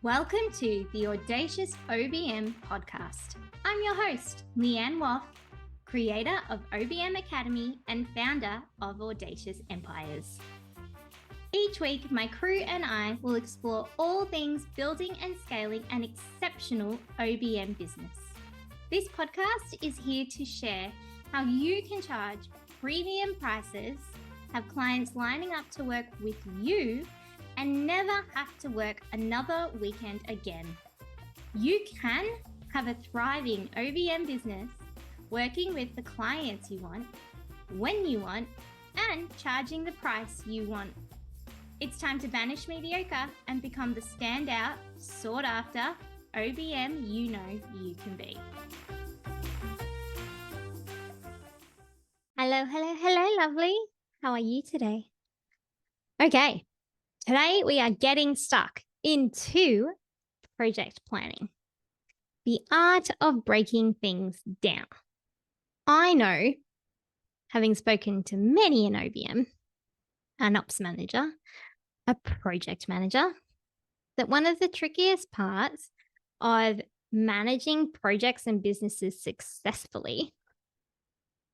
Welcome to the Audacious OBM podcast. I'm your host, Leanne Woff, creator of OBM Academy and founder of Audacious Empires. Each week, my crew and I will explore all things building and scaling an exceptional OBM business. This podcast is here to share how you can charge premium prices, have clients lining up to work with you, and never have to work another weekend again. You can have a thriving OBM business, working with the clients you want, when you want, and charging the price you want. It's time to banish mediocre and become the standout, sought after OBM you know you can be. Hello, lovely. How are you today? Okay. Today, we are getting stuck into project planning, the art of breaking things down. I know, having spoken to many an OBM, an ops manager, a project manager, that one of the trickiest parts of managing projects and businesses successfully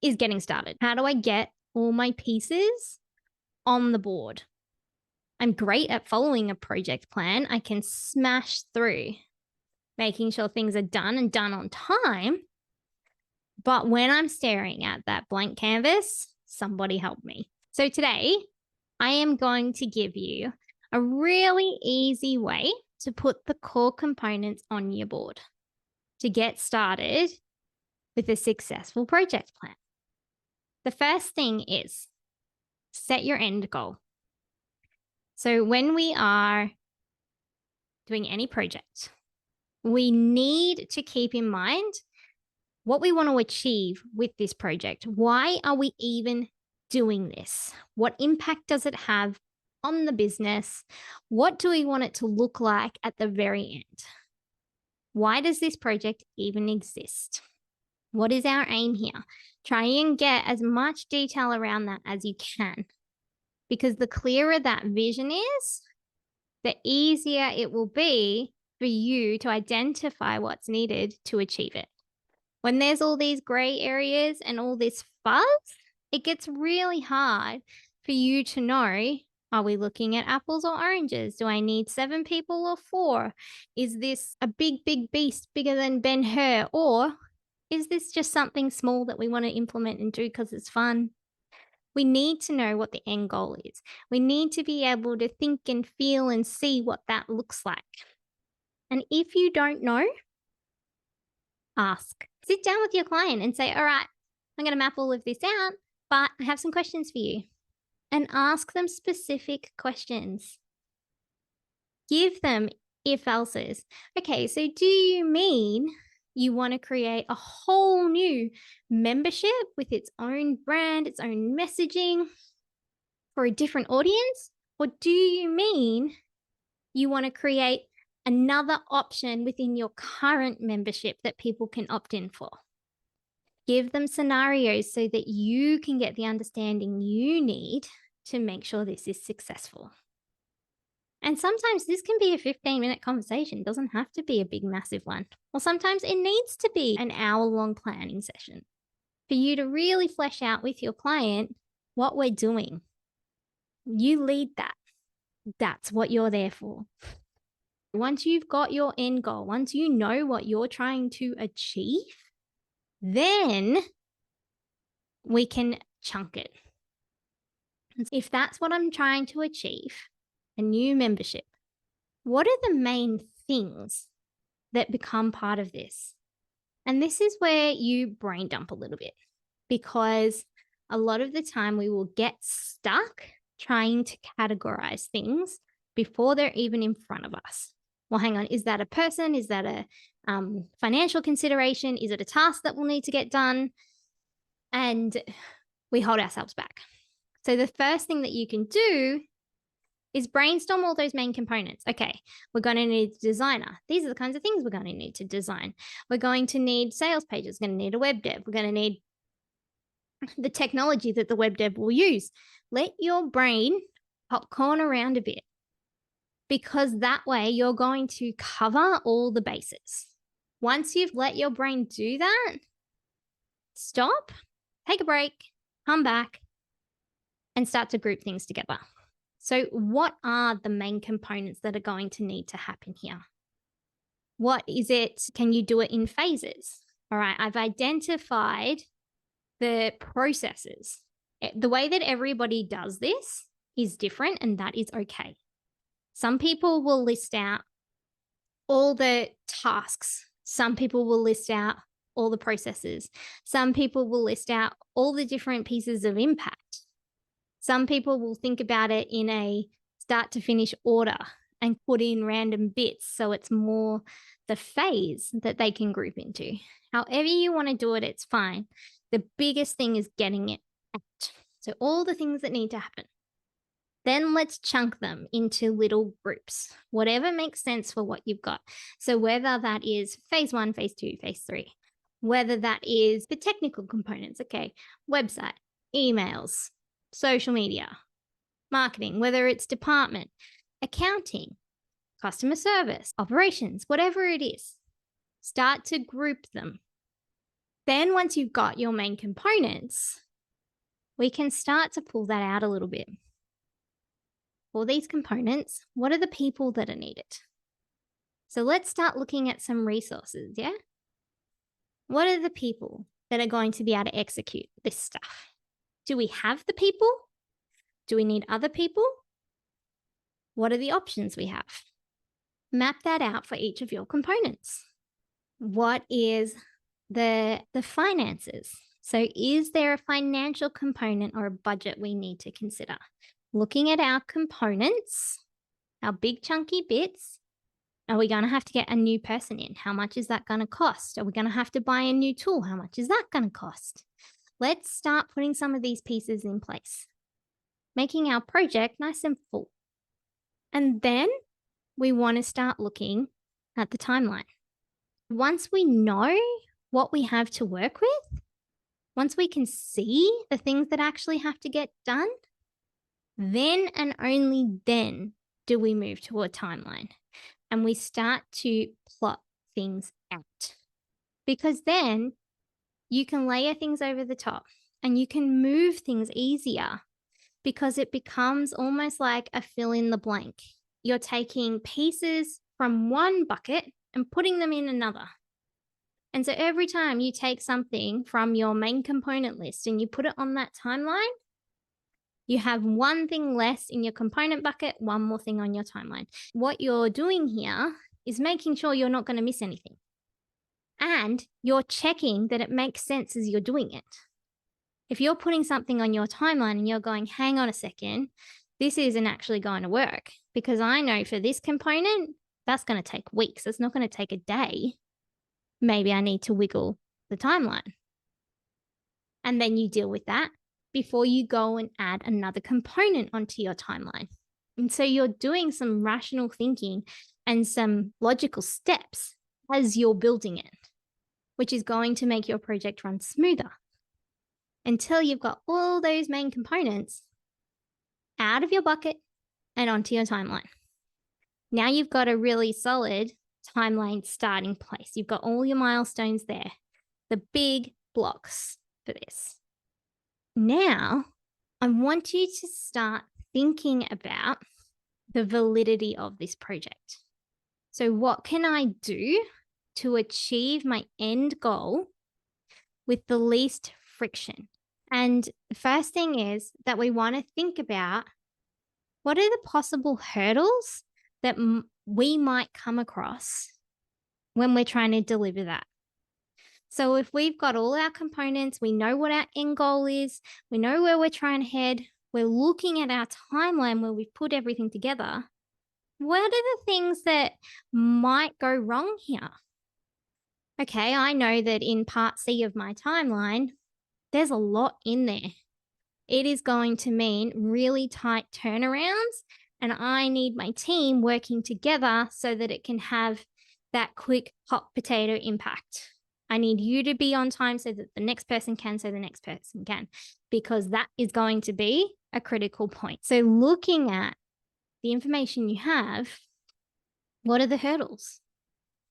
is getting started. How do I get all my pieces on the board? I'm great at following a project plan. I can smash through making sure things are done and done on time. But when I'm staring at that blank canvas, somebody help me. So today, I am going to give you a really easy way to put the core components on your board to get started with a successful project plan. The first thing is set your end goal. So when we are doing any project, we need to keep in mind what we want to achieve with this project. Why are we even doing this? What impact does it have on the business? What do we want it to look like at the very end? Why does this project even exist? What is our aim here? Try and get as much detail around that as you can. Because the clearer that vision is, the easier it will be for you to identify what's needed to achieve it. When there's all these gray areas and all this fuzz, it gets really hard for you to know, are we looking at apples or oranges? Do I need 7 people or 4? Is this a big beast bigger than Ben-Hur? Or is this just something small that we want to implement and do because it's fun? We need to know what the end goal is. We need to be able to think and feel and see what that looks like. And if you don't know, ask. Sit down with your client and say, all right, I'm going to map all of this out, but I have some questions for you. And ask them specific questions. Give them if-elses. Okay, so do you mean you want to create a whole new membership with its own brand, its own messaging for a different audience? Or do you mean you want to create another option within your current membership that people can opt in for? Give them scenarios so that you can get the understanding you need to make sure this is successful. And sometimes this can be a 15-minute conversation. It doesn't have to be a big, massive one. Or sometimes it needs to be an hour-long planning session for you to really flesh out with your client what we're doing. You lead that. That's what you're there for. Once you've got your end goal, once you know what you're trying to achieve, then we can chunk it. If that's what I'm trying to achieve, a new membership, what are the main things that become part of this? And this is where you brain dump a little bit, because a lot of the time we will get stuck trying to categorize things before they're even in front of us. Well, hang on, is that a person? Is that a financial consideration? Is it a task that will need to get done? And we hold ourselves back. So the first thing that you can do is brainstorm all those main components. Okay, we're going to need a designer. These are the kinds of things we're going to need to design. We're going to need sales pages. We're going to need a web dev. We're going to need the technology that the web dev will use. Let your brain popcorn around a bit because that way you're going to cover all the bases. Once you've let your brain do that, stop, take a break, come back, and start to group things together. So what are the main components that are going to need to happen here? What is it? Can you do it in phases? All right, I've identified the processes. The way that everybody does this is different, and that is okay. Some people will list out all the tasks. Some people will list out all the processes. Some people will list out all the different pieces of impact. Some people will think about it in a start to finish order and put in random bits so it's more the phase that they can group into. However you want to do it, it's fine. The biggest thing is getting it out. So all the things that need to happen. Then let's chunk them into little groups, whatever makes sense for what you've got. So whether that is phase 1, phase 2, phase 3, whether that is the technical components, okay, website, emails, social media, marketing, whether it's department, accounting, customer service, operations, whatever it is, start to group them. Then once you've got your main components, we can start to pull that out a little bit. For these components, what are the people that are needed? So let's start looking at some resources, yeah? What are the people that are going to be able to execute this stuff? Do we have the people? Do we need other people? What are the options we have? Map that out for each of your components. What is the finances? So is there a financial component or a budget we need to consider? Looking at our components, our big chunky bits, are we going to have to get a new person in? How much is that going to cost? Are we going to have to buy a new tool? How much is that going to cost? Let's start putting some of these pieces in place, making our project nice and full. And then we want to start looking at the timeline. Once we know what we have to work with, once we can see the things that actually have to get done, then and only then do we move to a timeline and we start to plot things out. Because then you can layer things over the top and you can move things easier because it becomes almost like a fill in the blank. You're taking pieces from one bucket and putting them in another. And so every time you take something from your main component list and you put it on that timeline, you have one thing less in your component bucket, one more thing on your timeline. What you're doing here is making sure you're not going to miss anything. And you're checking that it makes sense as you're doing it. If you're putting something on your timeline and you're going, hang on a second, this isn't actually going to work because I know for this component, that's going to take weeks. It's not going to take a day. Maybe I need to wiggle the timeline. And then you deal with that before you go and add another component onto your timeline. And so you're doing some rational thinking and some logical steps as you're building it, which is going to make your project run smoother until you've got all those main components out of your bucket and onto your timeline. Now you've got a really solid timeline starting place. You've got all your milestones there, the big blocks for this. Now, I want you to start thinking about the validity of this project. So what can I do to achieve my end goal with the least friction? And the first thing is that we want to think about what are the possible hurdles that we might come across when we're trying to deliver that. So if we've got all our components, we know what our end goal is, we know where we're trying to head, we're looking at our timeline where we've put everything together, what are the things that might go wrong here? Okay, I know that in part C of my timeline, there's a lot in there. It is going to mean really tight turnarounds, and I need my team working together so that it can have that quick hot potato impact. I need you to be on time so that the next person can, because that is going to be a critical point. So looking at the information you have, what are the hurdles?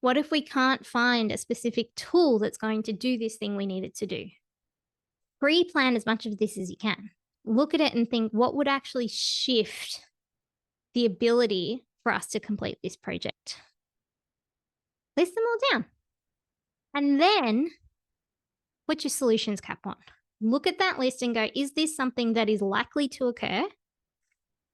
What if we can't find a specific tool that's going to do this thing we need it to do? Pre-plan as much of this as you can. Look at it and think, what would actually shift the ability for us to complete this project? List them all down. And then put your solutions cap on. Look at that list and go, is this something that is likely to occur?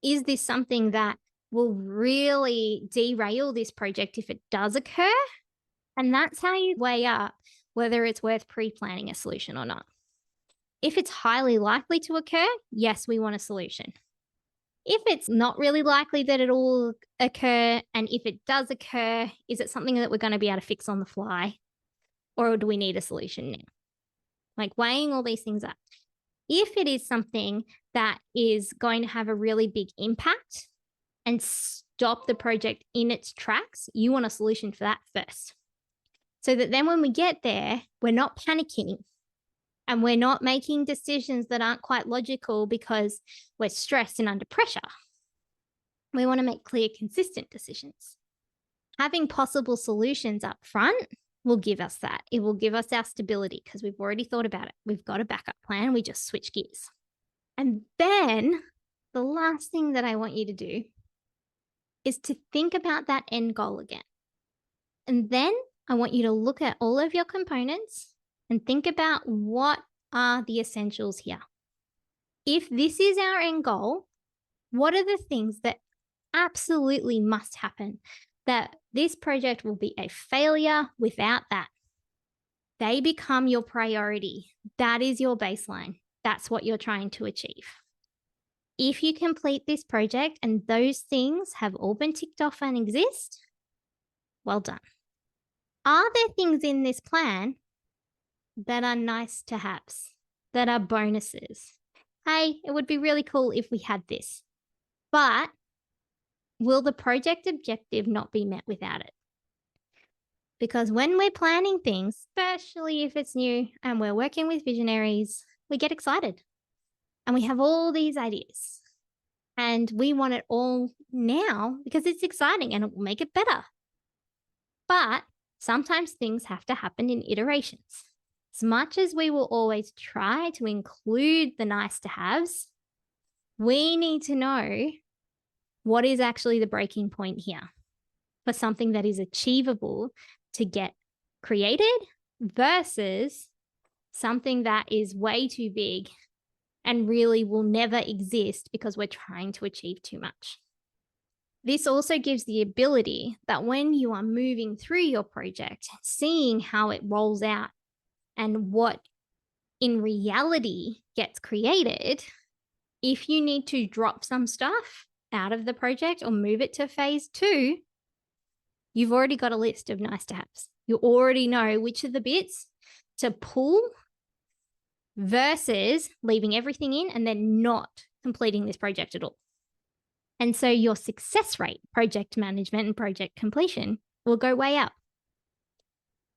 Is this something that will really derail this project if it does occur? And that's how you weigh up whether it's worth pre-planning a solution or not. If it's highly likely to occur, yes, we want a solution. If it's not really likely that it will occur, and if it does occur, is it something that we're going to be able to fix on the fly? Or do we need a solution now? Like weighing all these things up. If it is something that is going to have a really big impact and stop the project in its tracks, you want a solution for that first. So that then when we get there, we're not panicking and we're not making decisions that aren't quite logical because we're stressed and under pressure. We want to make clear, consistent decisions. Having possible solutions up front will give us that. It will give us our stability because we've already thought about it. We've got a backup plan. We just switch gears. And then the last thing that I want you to do is to think about that end goal again. And then I want you to look at all of your components and think about what are the essentials here. If this is our end goal, what are the things that absolutely must happen? That this project will be a failure without that. They become your priority. That is your baseline. That's what you're trying to achieve. If you complete this project and those things have all been ticked off and exist, well done. Are there things in this plan that are nice to haves, that are bonuses? Hey, it would be really cool if we had this, but will the project objective not be met without it? Because when we're planning things, especially if it's new and we're working with visionaries, we get excited and we have all these ideas and we want it all now because it's exciting and it will make it better. But sometimes things have to happen in iterations. As much as we will always try to include the nice to haves, we need to know what is actually the breaking point here for something that is achievable to get created versus something that is way too big and really will never exist because we're trying to achieve too much. This also gives the ability that when you are moving through your project, seeing how it rolls out and what in reality gets created, if you need to drop some stuff out of the project or move it to phase 2, you've already got a list of nice to haves. You already know which of the bits to pull versus leaving everything in and then not completing this project at all. And so your success rate, project management and project completion, will go way up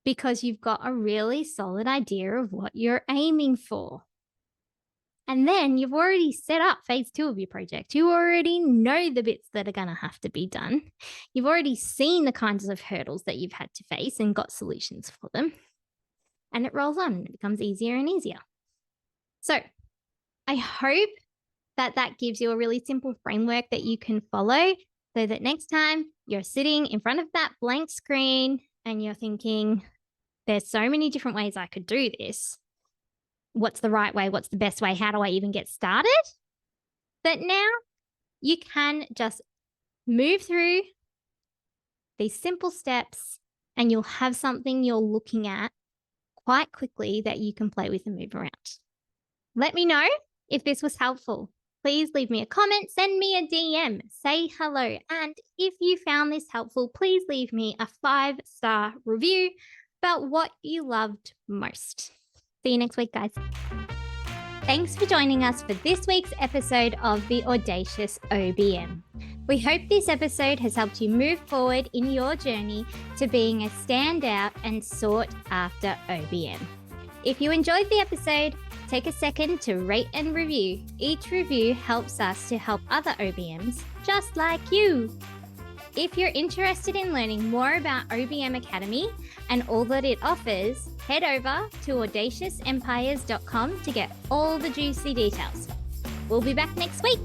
because you've got a really solid idea of what you're aiming for. And then you've already set up phase 2 of your project. You already know the bits that are going to have to be done. You've already seen the kinds of hurdles that you've had to face and got solutions for them. And it rolls on. It becomes easier and easier. So I hope that that gives you a really simple framework that you can follow so that next time you're sitting in front of that blank screen and you're thinking, there's so many different ways I could do this. What's the right way? What's the best way? How do I even get started? That now you can just move through these simple steps and you'll have something you're looking at quite quickly that you can play with and move around. Let me know if this was helpful. Please leave me a comment, send me a DM, say hello. And if you found this helpful, please leave me a 5-star review about what you loved most. See you next week, guys. Thanks for joining us for this week's episode of The Audacious OBM. We hope this episode has helped you move forward in your journey to being a standout and sought-after OBM. If you enjoyed the episode, take a second to rate and review. Each review helps us to help other OBMs just like you. If you're interested in learning more about OBM Academy and all that it offers, head over to audaciousempires.com to get all the juicy details. We'll be back next week.